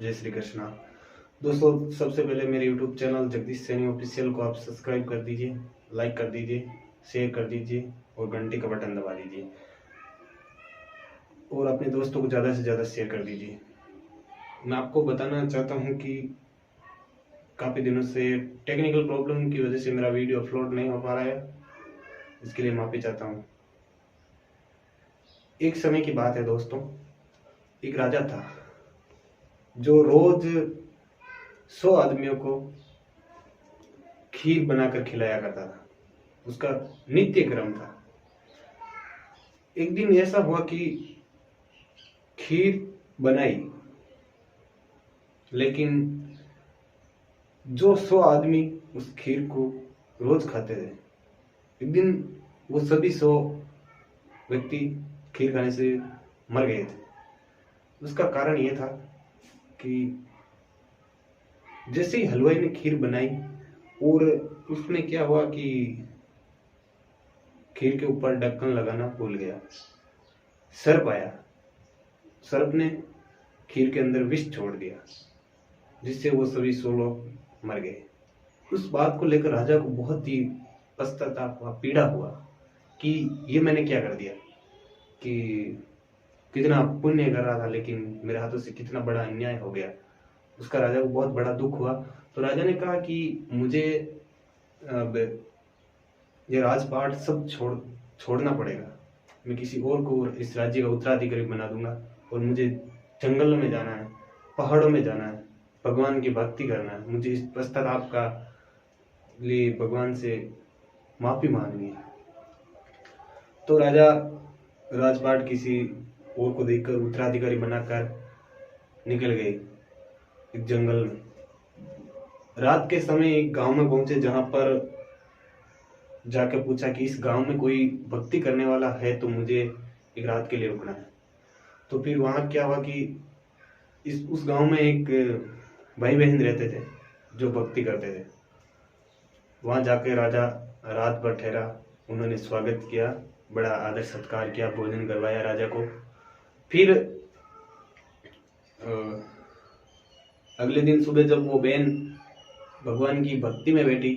जय श्री कृष्णा। दोस्तों, सबसे पहले मेरे YouTube channel Jagdish Saini official को आप सब्सक्राइब कर दीजिए, लाइक कर दीजिए, शेयर कर दीजिए और घंटी का बटन दबा दीजिए और अपने दोस्तों को ज़्यादा से ज़्यादा शेयर कर दीजिए। मैं आपको बताना चाहता हूँ कि काफ़ी दिनों से टेक्निकल प्रॉब्लम की वजह से मेरा वीडियो अपलोड नहीं हो पा रहा है, इसके लिए माफ़ी चाहता हूँ। एक समय की बात है दोस्तों, एक राजा था जो रोज 100 आदमियों को खीर बनाकर खिलाया करता था। उसका नित्य क्रम था। एक दिन ऐसा हुआ कि खीर बनाई, लेकिन जो 100 आदमी उस खीर को रोज खाते थे, एक दिन वो सभी 100 व्यक्ति खीर खाने से मर गए थे। उसका कारण ये था कि जैसे ही हलवाई ने खीर बनाई और उसमें क्या हुआ कि खीर के ऊपर ढक्कन लगाना भूल गया। सर्प आया, सर्प ने खीर के अंदर विष छोड़ दिया, जिससे वो सभी 100 लोग मर गए। उस बात को लेकर राजा को बहुत ही पश्चाताप हुआ, पीड़ा हुआ कि ये मैंने क्या कर दिया, कि कितना पुण्य कर रहा था लेकिन मेरे हाथों से कितना बड़ा अन्याय हो गया। उसका राजा को बहुत बड़ा दुख हुआ। तो राजा ने कहा कि मुझे ये राजपाट सब छोड़ना पड़ेगा। मैं किसी और को इस राज्य का उत्तराधिकारी बना दूंगा और मुझे जंगलों में जाना है, पहाड़ों में जाना है, भगवान की भक्ति करना है। मुझे इस पश्चाताप का लिए भगवान से माफी मांगनी है। तो राजा राजपाट किसी और को देखकर उत्तराधिकारी बनाकर निकल गए एक जंगल में। रात के समय एक गांव में पहुंचे, जहां पर जाकर पूछा कि इस गांव में कोई भक्ति करने वाला है तो मुझे एक रात के लिए रुकना है। तो फिर वहां क्या हुआ कि उस गांव में एक भाई बहन रहते थे जो भक्ति करते थे। वहां जाकर राजा रात भर ठहरा, उन्होंने स्वागत किया, बड़ा आदर सत्कार किया, भोजन करवाया राजा को। फिर अगले दिन सुबह जब वो बहन भगवान की भक्ति में बैठी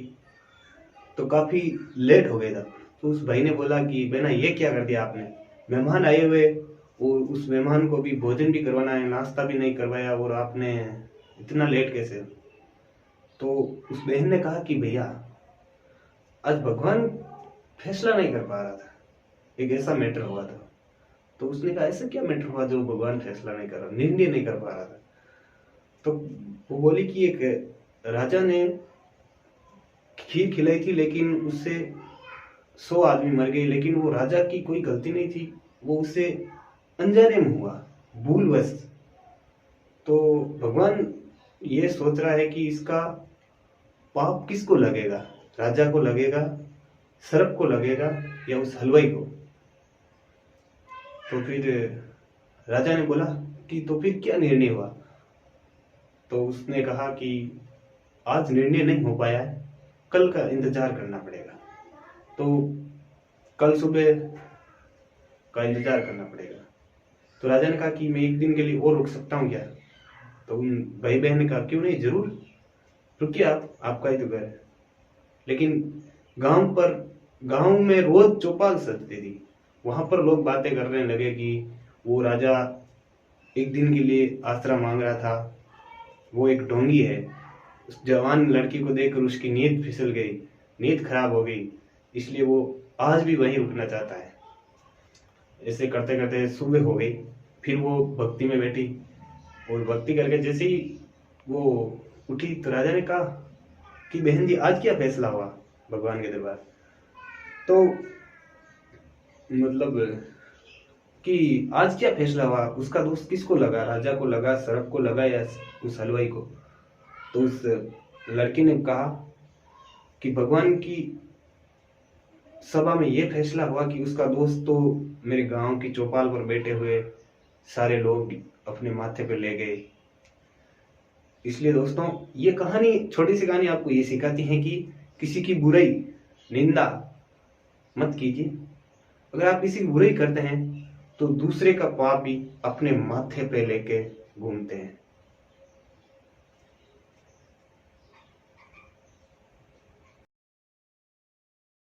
तो काफी लेट हो गया था। तो उस भाई ने बोला कि बहना, ये क्या कर दिया आपने? मेहमान आए हुए और उस मेहमान को भी भोजन भी करवाना है, नाश्ता भी नहीं करवाया और आपने इतना लेट कैसे? तो उस बहन ने कहा कि भैया, आज भगवान फैसला नहीं कर पा रहा था, एक ऐसा मैटर हुआ था। तो उसने कहा, ऐसा क्या मैटर हुआ जो भगवान फैसला नहीं कर रहा, निर्णय नहीं कर पा रहा था? तो वो बोली कि एक राजा ने खीर खिलाई थी, लेकिन उससे 100 आदमी मर गए, लेकिन वो राजा की कोई गलती नहीं थी, वो उससे अनजाने में हुआ, भूलवश। तो भगवान ये सोच रहा है कि इसका पाप किसको लगेगा, राजा को लगेगा, सर्प को लगेगा या उस हलवाई को? तो फिर राजा ने बोला कि तो फिर क्या निर्णय हुआ? तो उसने कहा कि आज निर्णय नहीं हो पाया है, कल का इंतजार करना पड़ेगा। तो कल सुबह का इंतजार करना पड़ेगा। तो राजा ने कहा कि मैं एक दिन के लिए और रुक सकता हूँ क्या? तो उन भाई बहन ने कहा, क्यों नहीं, जरूर रुकिए, आपका ही तो घर है। लेकिन गांव में रोज चौपाल सजती थी। वहां पर लोग बातें करने लगे कि वो राजा एक दिन के लिए आसरा मांग रहा था, वो एक ढोंगी है। उस जवान लड़की को देखकर उसकी नींद फिसल गई, नींद खराब हो गई, इसलिए वो आज भी वहीं रुकना चाहता है। ऐसे करते करते सुबह हो गई। फिर वो भक्ति में बैठी और भक्ति करके जैसे ही वो उठी तो राजा ने कहा कि बहन जी, आज क्या फैसला हुआ भगवान के दरबार? तो मतलब कि आज क्या फैसला हुआ, उसका दोस्त किसको लगा, राजा को लगा, सर्प को लगा या उस हलवाई को? तो उस लड़की ने कहा कि भगवान की सभा में यह फैसला हुआ कि उसका दोस्त तो मेरे गांव की चौपाल पर बैठे हुए सारे लोग अपने माथे पे ले गए। इसलिए दोस्तों, ये कहानी, छोटी सी कहानी आपको ये सिखाती है कि किसी की बुराई, निंदा मत कीजिए। अगर आप किसी की बुराई करते हैं तो दूसरे का पाप भी अपने माथे पे लेके घूमते हैं।